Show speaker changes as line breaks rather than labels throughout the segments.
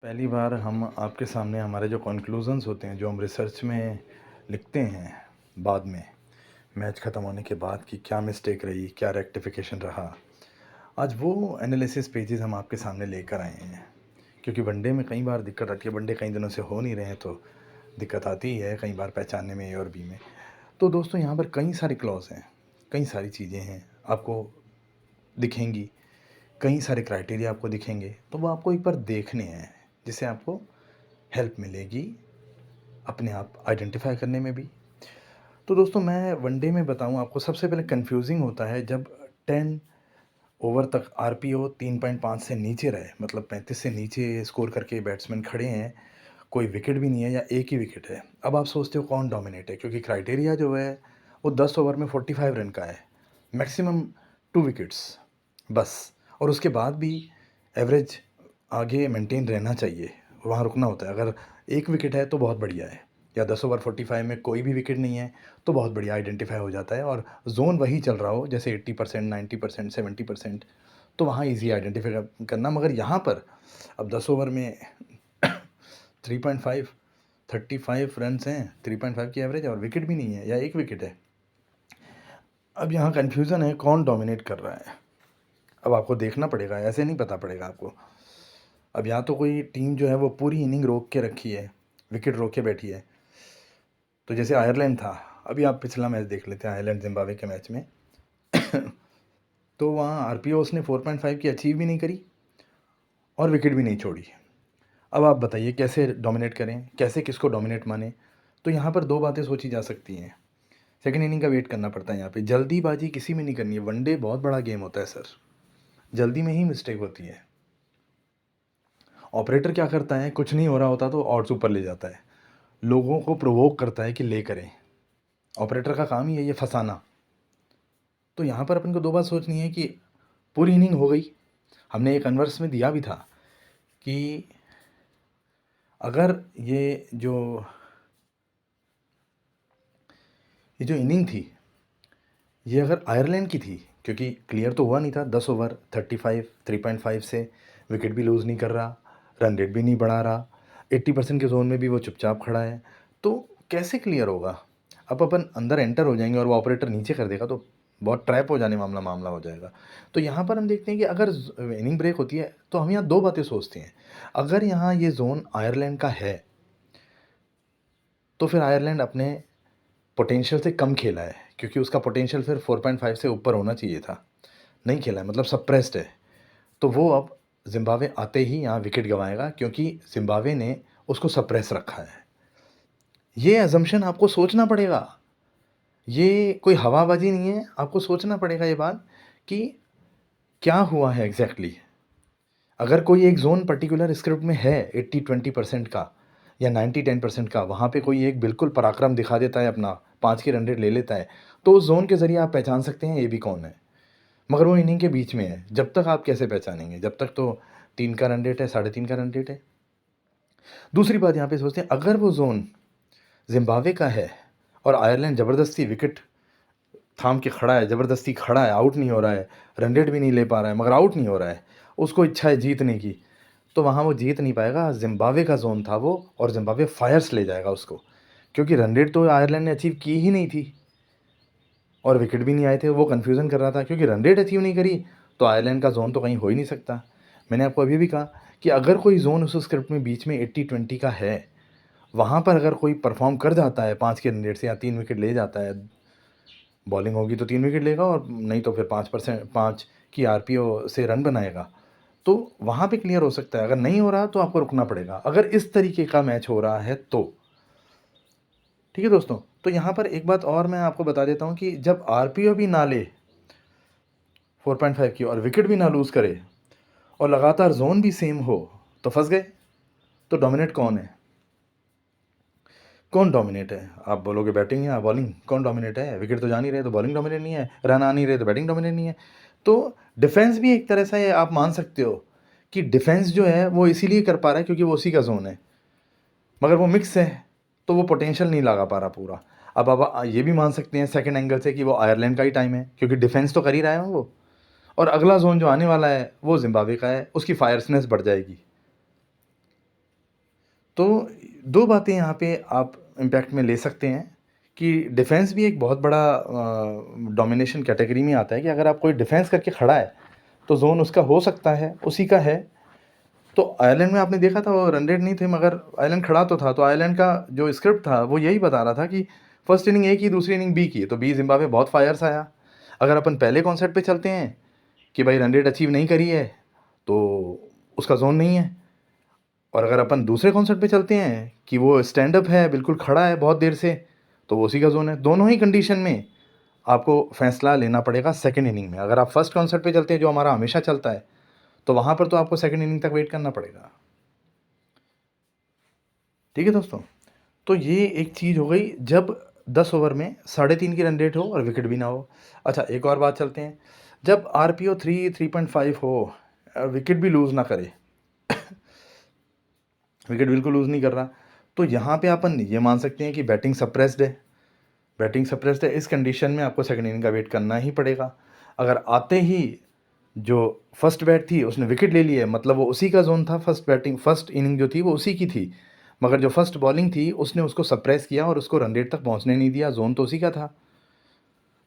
पहली बार हम आपके सामने हमारे जो कंक्लूजन्स होते हैं, जो हम रिसर्च में लिखते हैं बाद में, मैच ख़त्म होने के बाद कि क्या मिस्टेक रही, क्या रेक्टिफिकेशन रहा, आज वो एनालिसिस पेजेस हम आपके सामने लेकर आए हैं। क्योंकि वनडे में कई बार दिक्कत आती है, वनडे कई दिनों से हो नहीं रहे हैं तो दिक्कत आती ही है कई बार पहचानने में ए और बी में। तो दोस्तों यहाँ पर कई सारे क्लॉज हैं, कई सारी चीज़ें हैं आपको दिखेंगी, कई सारे क्राइटेरिया आपको दिखेंगे, तो वो आपको एक बार देखने हैं, जिससे आपको हेल्प मिलेगी अपने आप आइडेंटिफाई करने में भी। तो दोस्तों मैं वनडे में बताऊँ आपको, सबसे पहले कन्फ्यूज़िंग होता है जब 10 ओवर तक आरपीओ 3.5 से नीचे रहे, मतलब 35 से नीचे स्कोर करके बैट्समैन खड़े हैं, कोई विकेट भी नहीं है या एक ही विकेट है। अब आप सोचते हो कौन डोमिनेट है, क्योंकि क्राइटेरिया जो है वो 10 ओवर में 45 रन का है, मैक्सिमम 2 विकेट्स बस। और उसके बाद भी एवरेज आगे मेंटेन रहना चाहिए, वहाँ रुकना होता है। अगर एक विकेट है तो बहुत बढ़िया है, या 10 ओवर 45 में कोई भी विकेट नहीं है तो बहुत बढ़िया आइडेंटिफाई हो जाता है। और जोन वही चल रहा हो जैसे 80%, 90%, 70%, तो वहाँ ईजी आइडेंटिफाई करना। मगर यहाँ पर अब 10 ओवर में 3.5 35 रन्स हैं, 3.5 की एवरेज, और विकेट भी नहीं है या एक विकेट है। अब यहाँ कन्फ्यूज़न है कौन डोमिनेट कर रहा है। अब आपको देखना पड़ेगा, ऐसे नहीं पता पड़ेगा आपको। अब या तो कोई टीम जो है वो पूरी इनिंग रोक के रखी है, विकेट रोक के बैठी है, तो जैसे आयरलैंड था, अभी आप पिछला मैच देख लेते हैं आयरलैंड जिम्बाब्वे के मैच में। तो वहाँ आरपीओ उसने 4.5 की अचीव भी नहीं करी और विकेट भी नहीं छोड़ी। अब आप बताइए कैसे डोमिनेट करें, कैसे किसको डोमिनेट माने। तो यहाँ पर दो बातें सोची जा सकती हैं। सेकेंड इनिंग का वेट करना पड़ता है, यहाँ पे जल्दीबाजी किसी में नहीं करनी है। वनडे बहुत बड़ा गेम होता है सर, जल्दी में ही मिस्टेक होती है। ऑपरेटर क्या करता है, कुछ नहीं हो रहा होता तो ऑड्स ऊपर ले जाता है, लोगों को प्रोवोक करता है कि ले करें। ऑपरेटर का काम ही है ये फंसाना। तो यहाँ पर अपन को दो बात सोचनी है कि पूरी इनिंग हो गई, हमने एक कन्वर्स में दिया भी था कि अगर ये जो इनिंग थी, ये अगर आयरलैंड की थी, क्योंकि क्लियर तो हुआ नहीं था, 10 ओवर 35 3.5 से विकेट भी लूज़ नहीं कर रहा, रन रेट भी नहीं बढ़ा रहा, 80% के जोन में भी वो चुपचाप खड़ा है, तो कैसे क्लियर होगा। अब अपन अंदर एंटर हो जाएंगे और वो ऑपरेटर नीचे कर देगा तो बहुत ट्रैप हो जाने मामला हो जाएगा। तो यहाँ पर हम देखते हैं कि अगर इनिंग ब्रेक होती है तो हम यहाँ दो बातें सोचते हैं। अगर यहाँ ये जोन आयरलैंड का है तो फिर आयरलैंड अपने पोटेंशियल से कम खेला है, क्योंकि उसका पोटेंशियल फिर 4.5 से ऊपर होना चाहिए था, नहीं खेला है, मतलब सप्रेस्ड है। तो वो अब ज़िम्बाब्वे आते ही यहाँ विकेट गंवाएगा, क्योंकि ज़िम्बाब्वे ने उसको सप्रेस रखा है। ये अजम्पशन आपको सोचना पड़ेगा, ये कोई हवाबाजी नहीं है, आपको सोचना पड़ेगा ये बात कि क्या हुआ है एग्जैक्टली। अगर कोई एक जोन पर्टिकुलर स्क्रिप्ट में है 80-20% का या 90-10% का, वहाँ पे कोई एक बिल्कुल पराक्रम दिखा देता है, अपना 5 की रन रेट ले लेता है, तो उस जोन के ज़रिए आप पहचान सकते हैं ये भी कौन है। मगर वो इनिंग के बीच में है, जब तक आप कैसे पहचानेंगे, जब तक तो 3 का रन रेट है, 3.5 का रन रेट है। दूसरी बात यहाँ पे सोचते हैं, अगर वो जोन जिम्बाब्वे का है और आयरलैंड ज़बरदस्ती विकेट थाम के खड़ा है, ज़बरदस्ती खड़ा है, आउट नहीं हो रहा है, रन रेट भी नहीं ले पा रहा है, मगर आउट नहीं हो रहा है, उसको इच्छा है जीतने की, तो वहाँ वो जीत नहीं पाएगा। ज़िम्बाब्वे का ज़ोन था वो, और ज़िम्बाब्वे फायर्स ले जाएगा उसको, क्योंकि रन रेट तो आयरलैंड ने अचीव की ही नहीं थी और विकेट भी नहीं आए थे। वो कन्फ्यूज़न कर रहा था, क्योंकि रन रेट अचीव नहीं करी तो आयरलैंड का ज़ोन तो कहीं हो ही नहीं सकता। मैंने आपको अभी भी कहा कि अगर कोई ज़ोन उस स्क्रिप्ट में बीच में 80-20 का है, वहाँ पर अगर कोई परफॉर्म कर जाता है 5 के रन रेट से या 3 विकेट ले जाता है, बॉलिंग होगी तो 3 विकेट लेगा, और नहीं तो फिर 5 की आरपीओ से रन बनाएगा, तो वहाँ पे क्लियर हो सकता है। अगर नहीं हो रहा तो आपको रुकना पड़ेगा, अगर इस तरीके का मैच हो रहा है तो। ठीक है दोस्तों, तो यहाँ पर एक बात और मैं आपको बता देता हूँ कि जब आरपीओ भी ना ले 4.5 की और विकेट भी ना लूज़ करे और लगातार जोन भी सेम हो, तो फंस गए। तो डोमिनेट कौन है, कौन डोमिनेट है। आप बोलोगे बैटिंग या बॉलिंग, कौन डोमिनेट है। विकेट तो जा नहीं रहे तो बॉलिंग डोमिनेट नहीं है, रन आ नहीं रहे तो बैटिंग डोमिनेट नहीं है। तो डिफेंस भी एक तरह से आप मान सकते हो कि डिफेंस जो है वो इसीलिए कर पा रहा है क्योंकि वो उसी का जोन है, मगर वो मिक्स है तो वो पोटेंशियल नहीं लगा पा रहा पूरा। अब आप ये भी मान सकते हैं सेकंड एंगल से कि वो आयरलैंड का ही टाइम है, क्योंकि डिफेंस तो कर ही रहा है वो, और अगला जोन जो आने वाला है वो जिम्बाब्वे का है, उसकी फायरनेस बढ़ जाएगी। तो 2 बातें यहाँ पे आप इम्पैक्ट में ले सकते हैं कि डिफेंस भी एक बहुत बड़ा डोमिनेशन कैटेगरी में आता है कि अगर आप कोई डिफेंस करके खड़ा है तो जोन उसका हो सकता है, उसी का है। तो आयरलैंड में आपने देखा था वो रन रेट नहीं थे मगर आयरलैंड खड़ा तो था, तो आयरलैंड का जो स्क्रिप्ट था वो यही बता रहा था कि फर्स्ट इनिंग ए की, दूसरी इनिंग बी की, तो बी जिम्बाब्वे बहुत फायर्स आया। अगर अपन पहले कॉन्सेप्ट पे चलते हैं कि भाई रन रेट अचीव नहीं करी है तो उसका जोन नहीं है, और अगर अपन दूसरे कॉन्सेप्ट पे चलते हैं कि वो स्टैंड अप है, बिल्कुल खड़ा है बहुत देर से, तो वो उसी का जोन है। दोनों ही कंडीशन में आपको फैसला लेना पड़ेगा सेकंड इनिंग में। अगर आप फर्स्ट कॉन्सेप्ट पे चलते हैं जो हमारा हमेशा चलता है, तो वहाँ पर तो आपको सेकंड इनिंग तक वेट करना पड़ेगा। ठीक है दोस्तों, तो ये एक चीज़ हो गई जब 10 ओवर में 3.5 की रन रेट हो और विकेट भी ना हो। अच्छा, एक और बात चलते हैं, जब RPO 3.5 हो, विकेट भी लूज़ ना करे विकेट बिल्कुल लूज़ नहीं कर रहा, तो यहाँ पे अपन ये मान सकते हैं कि बैटिंग सप्रेस्ड है। बैटिंग सप्रेस्ड है, इस कंडीशन में आपको सेकंड इनिंग का वेट करना ही पड़ेगा। अगर आते ही जो फर्स्ट बैट थी उसने विकेट ले लिया, मतलब वो उसी का जोन था, फर्स्ट इनिंग जो थी वो उसी की थी, मगर जो फर्स्ट बॉलिंग थी उसने उसको सप्रेस किया और उसको रन रेट तक पहुंचने नहीं दिया, जोन तो उसी का था।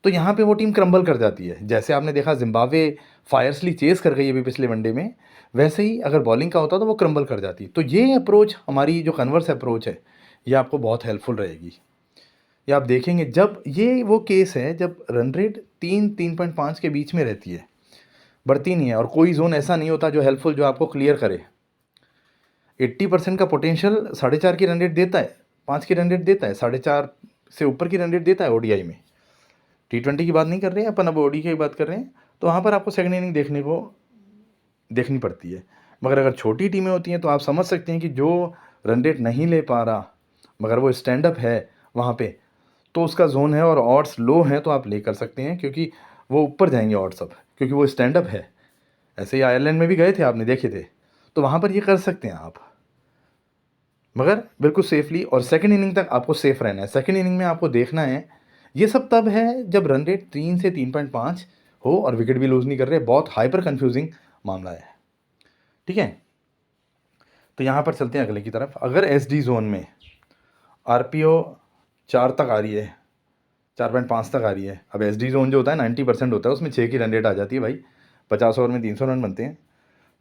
तो यहाँ पे वो टीम क्रम्बल कर जाती है। जैसे आपने देखा जिम्बाब्वे फायरसली चेस कर गई अभी पिछले वनडे में, वैसे ही अगर बॉलिंग का होता तो वो क्रम्बल कर जाती। तो ये अप्रोच, हमारी जो कन्वर्स अप्रोच है, ये आपको बहुत हेल्पफुल रहेगी। ये आप देखेंगे जब ये वो केस है जब रन रेट 3-3.5 के बीच में रहती है, बढ़ती नहीं है, और कोई जोन ऐसा नहीं होता जो हेल्पफुल, जो आपको क्लियर करे। 80% का पोटेंशियल 4.5 की रन रेट देता है, 5 की रन रेट देता है, 4.5 से ऊपर की रन रेट देता है ODI में। T20 की बात नहीं कर रहे हैं अपन, अब ODI की बात कर रहे हैं। तो वहाँ पर आपको सेकंड इनिंग देखनी पड़ती है। मगर अगर छोटी टीमें होती हैं तो आप समझ सकते हैं कि जो रन रेट नहीं ले पा रहा मगर वो स्टैंड अप है वहाँ पे, तो उसका जोन है और ऑड्स लो हैं तो आप ले कर सकते हैं, क्योंकि वो ऊपर जाएंगे ऑड्स अब, क्योंकि वो स्टैंड अप है। ऐसे ही आयरलैंड में भी गए थे, आपने देखे थे, तो वहाँ पर ये कर सकते हैं आप, मगर बिल्कुल सेफली। और सेकंड इनिंग तक आपको सेफ रहना है। सेकंड इनिंग में आपको देखना है, ये सब तब है जब रन रेट 3 से 3.5 हो और विकेट भी लूज़ नहीं कर रहे। बहुत हाइपर कन्फ्यूजिंग मामला है। ठीक है, तो यहाँ पर चलते हैं अगले की तरफ। अगर SD जोन में RPO 4 तक आ रही है, 4.5 तक आ रही है, अब SD जोन जो होता है 90% होता है, उसमें 6 की रन रेट आ जाती है भाई, 50 ओवर में 300 रन बनते हैं।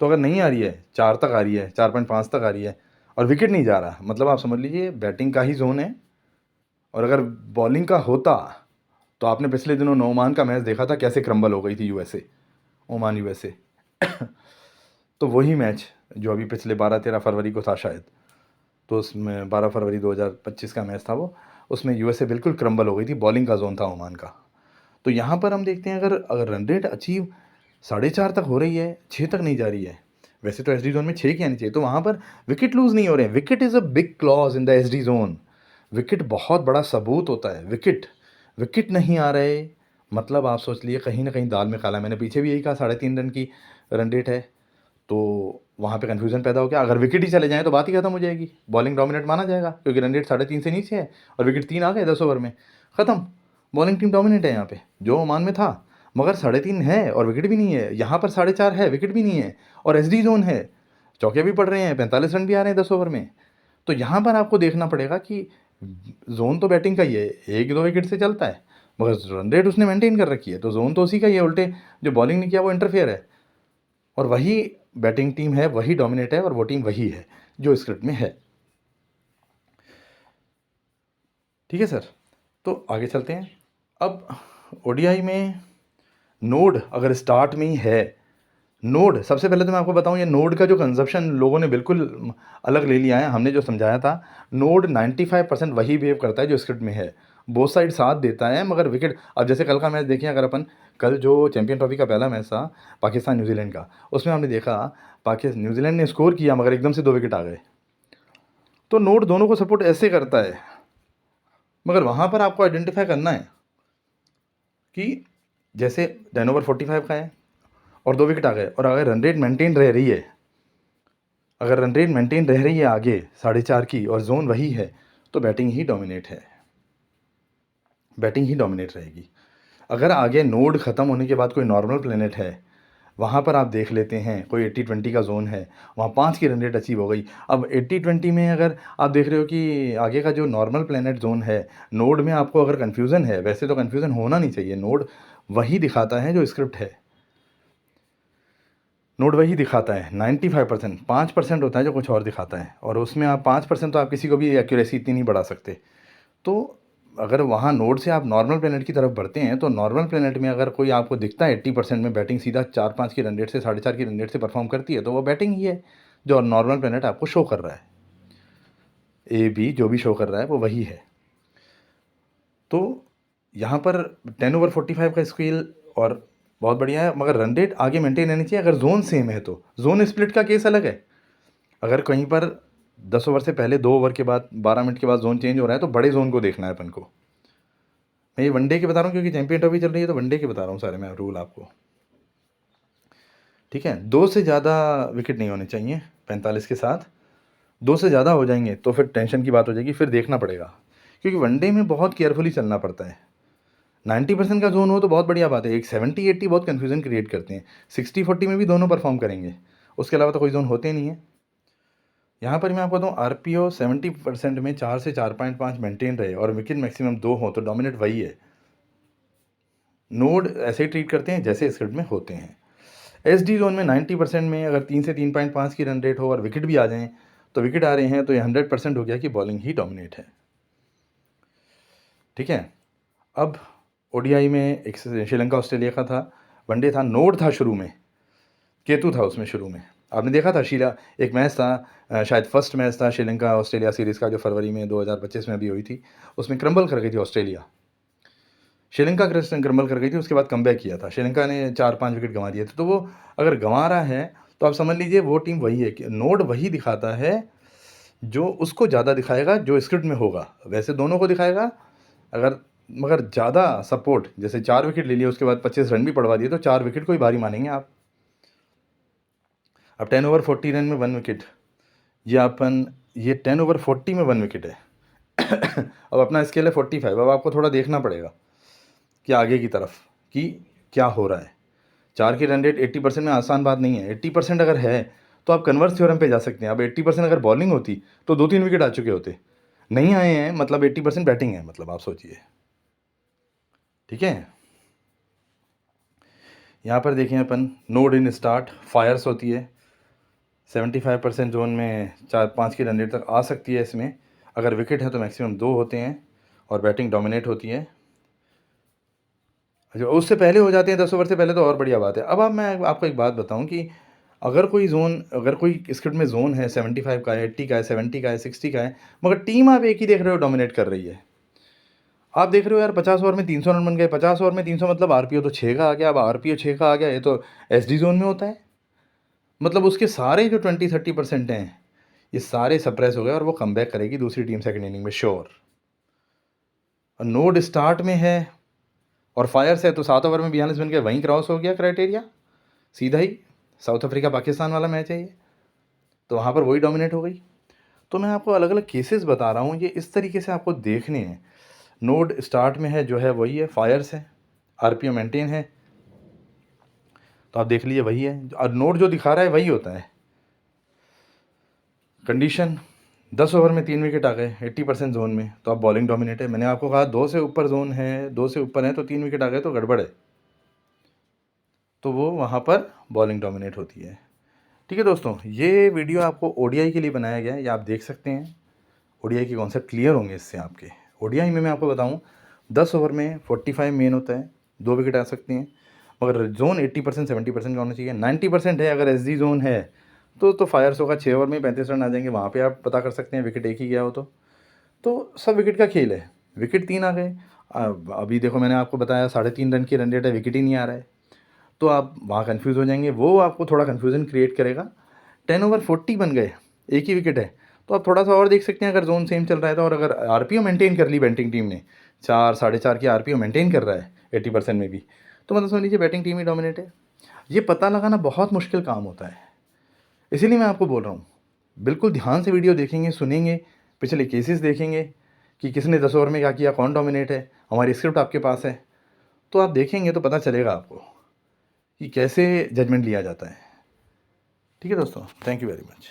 तो अगर नहीं आ रही है, 4 तक आ रही है, 4.5 तक आ रही है और विकेट नहीं जा रहा, मतलब आप समझ लीजिए बैटिंग का ही जोन है। और अगर बॉलिंग का होता तो आपने पिछले दिनों ओमान का मैच देखा था, कैसे क्रम्बल हो गई थी ओमान USA तो वही मैच जो अभी पिछले 12-13 फरवरी को था शायद, तो उसमें 12 फरवरी 2025 का मैच था वो, उसमें USA बिल्कुल क्रम्बल हो गई थी, बॉलिंग का जोन था ओमान का। तो यहाँ पर हम देखते हैं अगर रन रेट अचीव 4.5 तक हो रही है, 6 तक नहीं जा रही है, वैसे तो SD जोन में 6 की आनी चाहिए, तो वहाँ पर विकेट लूज़ नहीं हो रहे हैं। Wicket is a big clause in the SD zone. Wicket बहुत बड़ा सबूत होता है। विकेट नहीं आ रहे, मतलब आप सोच लिए कहीं ना कहीं दाल में काला। मैंने पीछे भी यही कहा, 3.5 रन की रन रेट है, तो वहाँ पे कन्फ्यूजन पैदा हो गया। अगर विकेट ही चले जाएँ तो बात ही खत्म हो जाएगी, बॉलिंग डोमिनेट माना जाएगा, क्योंकि रन रेट 3.5 से नीचे है और विकेट 3 आ गए 10 ओवर में, ख़त्म। बॉलिंग टीम डोमिनेट है यहाँ पे, जो ओमान में था। मगर 3.5 है और विकेट भी नहीं है, यहाँ पर 4.5 है, विकेट भी नहीं है और SD जोन है, चौके भी पड़ रहे हैं, 45 रन भी आ रहे हैं 10 ओवर में। तो यहाँ पर आपको देखना पड़ेगा कि जोन तो बैटिंग का ही है, 1-2 विकेट से चलता है, मगर रन रेट उसने मेंटेन कर रखी है, तो जोन तो उसी का ही है। उल्टे जो बॉलिंग ने किया वो इंटरफेयर है, और वही बैटिंग टीम है, वही डोमिनेट है, और वो टीम वही है जो स्क्रिप्ट में है। ठीक है सर, तो आगे चलते हैं। अब ODI में नोड अगर स्टार्ट में ही है, नोड सबसे पहले तो मैं आपको बताऊं, ये नोड का जो कंजप्शन लोगों ने बिल्कुल अलग ले लिया है। हमने जो समझाया था, नोड 95% वही बिहेव करता है जो स्क्रिप्ट में है, बोथ साइड साथ देता है, मगर विकेट। अब जैसे कल का मैच देखें, अगर अपन कल जो चैंपियन ट्रॉफी का पहला मैच था पाकिस्तान न्यूजीलैंड का, उसमें हमने देखा पाकिस्तान न्यूजीलैंड ने स्कोर किया मगर एकदम से 2 विकेट आ गए। तो नोड दोनों को सपोर्ट ऐसे करता है, मगर वहाँ पर आपको आइडेंटिफाई करना है कि जैसे 10 ओवर 45 का है और 2 विकेट आ गए, और अगर रन रेट मेंटेन रह रही है, अगर रन रेट मेंटेन रह रही है आगे 4.5 की और जोन वही है, तो बैटिंग ही डोमिनेट है, बैटिंग ही डोमिनेट रहेगी। अगर आगे नोड ख़त्म होने के बाद कोई नॉर्मल प्लेनेट है, वहाँ पर आप देख लेते हैं कोई 80-20 का जोन है, वहाँ 5 की रन रेट अचीव हो गई। अब 80-20 में अगर आप देख रहे हो कि आगे का जो नॉर्मल प्लैनेट जोन है, नोड में आपको अगर कन्फ्यूज़न है, वैसे तो कन्फ्यूज़न होना नहीं चाहिए, नोड वही दिखाता है जो स्क्रिप्ट है, नोड वही दिखाता है 95%, 5% होता है जो कुछ और दिखाता है, और उसमें आप 5% तो आप किसी को भी एक्यूरेसी इतनी नहीं बढ़ा सकते। तो अगर वहाँ नोड से आप नॉर्मल प्लैनेट की तरफ बढ़ते हैं, तो नॉर्मल प्लैनेट में अगर कोई आपको दिखता है 80% में बैटिंग सीधा 4-5 की रन रेट से 4.5 की रन रेट से परफॉर्म करती है, तो वो बैटिंग ही है जो नॉर्मल प्लैनेट आपको शो कर रहा है। ए बी जो भी शो कर रहा है वो वही है। तो यहाँ पर 10/45 का स्केल और बहुत बढ़िया है, मगर रन रेट आगे मेंटेन रहनी चाहिए अगर जोन सेम है तो। जोन स्प्लिट का केस अलग है। अगर कहीं पर 10 ओवर से पहले 2 ओवर के बाद 12 मिनट के बाद जोन चेंज हो रहा है, तो बड़े जोन को देखना है अपन को। मैं ये वनडे के बता रहा हूँ क्योंकि चैंपियन ट्रॉफी चल रही है, तो वनडे के बता रहा हूँ सारे मैं रूल आपको। ठीक है, 2 से ज़्यादा विकेट नहीं होने चाहिए 45 के साथ। 2 से ज़्यादा हो जाएंगे तो फिर टेंशन की बात हो जाएगी, फिर देखना पड़ेगा, क्योंकि वनडे में बहुत केयरफुली चलना पड़ता है। 90% का जोन हो तो बहुत बढ़िया बात है, एक 70-80 बहुत कन्फ्यूज़न क्रिएट करते हैं। 60-40 में भी दोनों परफॉर्म करेंगे, उसके अलावा तो कोई जोन होते नहीं है। यहाँ पर मैं आपको बताऊँ, आरपीओ 70% में 4 से 4.5 मेंटेन रहे और विकेट मैक्सिमम 2 हो तो डोमिनेट वही है। नोड ऐसे ही ट्रीट करते हैं जैसे स्क्रिप्ट में होते हैं। एसडी जोन में 90% में अगर 3 से 3.5 की रन रेट हो और विकेट भी आ जाएं, तो विकेट आ रहे हैं तो ये 100% हो गया कि बॉलिंग ही डोमिनेट है। ठीक है, अब ओडीआई में एक श्रीलंका ऑस्ट्रेलिया का था, वनडे था, नोड था शुरू में, केतु था उसमें शुरू में। आपने देखा था एक मैच था, शायद फर्स्ट मैच था श्रीलंका ऑस्ट्रेलिया सीरीज़ का, जो फरवरी में 2025 में अभी हुई थी। उसमें क्रम्बल कर गई थी ऑस्ट्रेलिया, श्रीलंका क्रम्बल कर गई थी, उसके बाद कमबैक किया था। श्रीलंका ने 4-5 विकेट गंवा दिए थे। तो वो अगर गंवा रहा है तो आप समझ लीजिए वो टीम वही है कि नोड वही दिखाता है जो उसको ज़्यादा दिखाएगा जो स्क्रिप्ट में होगा, वैसे दोनों को दिखाएगा। अगर मगर ज़्यादा सपोर्ट, जैसे 4 विकेट ले लिए उसके बाद 25 रन भी पड़वा दिए, तो 4 विकेट को ही भारी मानेंगे आप। अब 10 ओवर 40 रन में 1 विकेट, ये 10 ओवर 40 में 1 विकेट है। अब अपना स्केल है 45। अब आपको थोड़ा देखना पड़ेगा कि आगे की तरफ कि क्या हो रहा है। 4 की रन रेट 80% में आसान बात नहीं है। 80% अगर है तो आप कन्वर्स थ्योरम पे जा सकते हैं। अब 80% अगर बॉलिंग होती तो 2-3 विकेट आ चुके होते, नहीं आए हैं, मतलब 80% बैटिंग है, मतलब आप सोचिए। ठीक है, यहाँ पर देखें अपन, नोड इन स्टार्ट फायर्स होती है 75% जोन में 4-5 की रन रेट तक आ सकती है। इसमें अगर विकेट है तो मैक्सिमम 2 होते हैं और बैटिंग डोमिनेट होती है। जो उससे पहले हो जाते हैं 10 ओवर से पहले तो और बढ़िया बात है। अब मैं आपको एक बात बताऊं कि अगर कोई स्क्रिप्ट में जोन है 75 का है, 80 का है, 70 का है, 60 का है, मगर टीम आप एक ही देख रहे हो डोमिनेट कर रही है। आप देख रहे हो यार 50 ओवर में 300 रन बन गए, 50 ओवर में 300 मतलब आरपीओ तो 6 का आ गया। अब आरपीओ 6 का आ गया, ये तो एसडी जोन में होता है, मतलब उसके सारे जो 20-30% हैं ये सारे सप्रेस हो गए और वो कमबैक करेगी दूसरी टीम सेकंड इनिंग में श्योर। नोड स्टार्ट में है और फायर्स है तो 7 ओवर में 42 बन के वहीं क्रॉस हो गया क्राइटेरिया, सीधा ही साउथ अफ्रीका पाकिस्तान वाला मैच है ये, तो वहाँ पर वही डोमिनेट हो गई। तो मैं आपको अलग अलग केसेस बता रहा हूँ, ये इस तरीके से आपको देखने हैं। नोड स्टार्ट में है जो है वही है, फायर्स है, आरपीओ मेंटेन है, तो आप देख लीजिए वही है, और नोड जो दिखा रहा है वही होता है। कंडीशन 10 ओवर में 3 विकेट आ गए 80% जोन में, तो आप बॉलिंग डोमिनेट है। मैंने आपको कहा 2 से ऊपर जोन है, 2 से ऊपर है तो 3 विकेट आ गए तो गड़बड़ है, तो वो वहाँ पर बॉलिंग डोमिनेट होती है। ठीक है दोस्तों, ये वीडियो आपको ओडीआई के लिए बनाया गया है, ये आप देख सकते हैं। ओडीआई के कॉन्सेप्ट क्लियर होंगे इससे आपके। ओडीआई में मैं आपको बताऊं 10 ओवर में 45 मेन होता है, 2 विकेट आ सकती हैं, मगर जोन 80% 70% का होना चाहिए। 90% है, अगर एसडी जोन है तो फायर्स होगा, 6 ओवर में 35 रन आ जाएंगे, वहाँ पे आप पता कर सकते हैं विकेट एक ही गया हो तो सब विकेट का खेल है। विकेट 3 आ गए, अभी देखो मैंने आपको बताया 3.5 रन की रन रेट है, विकेट ही नहीं आ रहा है, तो आप वहाँ कन्फ्यूज़ हो जाएंगे, वो आपको थोड़ा कन्फ्यूज़न क्रिएट करेगा। 10 ओवर 40 बन गए, एक ही विकेट है, तो आप थोड़ा सा और देख सकते हैं अगर जोन सेम चल रहा है तो। और अगर आरपीओ मेंटेन कर ली बैटिंग टीम ने, 4-4.5 की आरपीओ मेंटेन कर रहा है 80% में भी, तो मतलब समझ लीजिए बैटिंग टीम ही डोमिनेट है। ये पता लगाना बहुत मुश्किल काम होता है, इसीलिए मैं आपको बोल रहा हूँ बिल्कुल ध्यान से वीडियो देखेंगे, सुनेंगे, पिछले केसेस देखेंगे कि किसने 10 ओवर में क्या किया, कौन डोमिनेट है, हमारी स्क्रिप्ट आपके पास है, तो आप देखेंगे तो पता चलेगा आपको कि कैसे जजमेंट लिया जाता है। ठीक है दोस्तों, थैंक यू वेरी मच।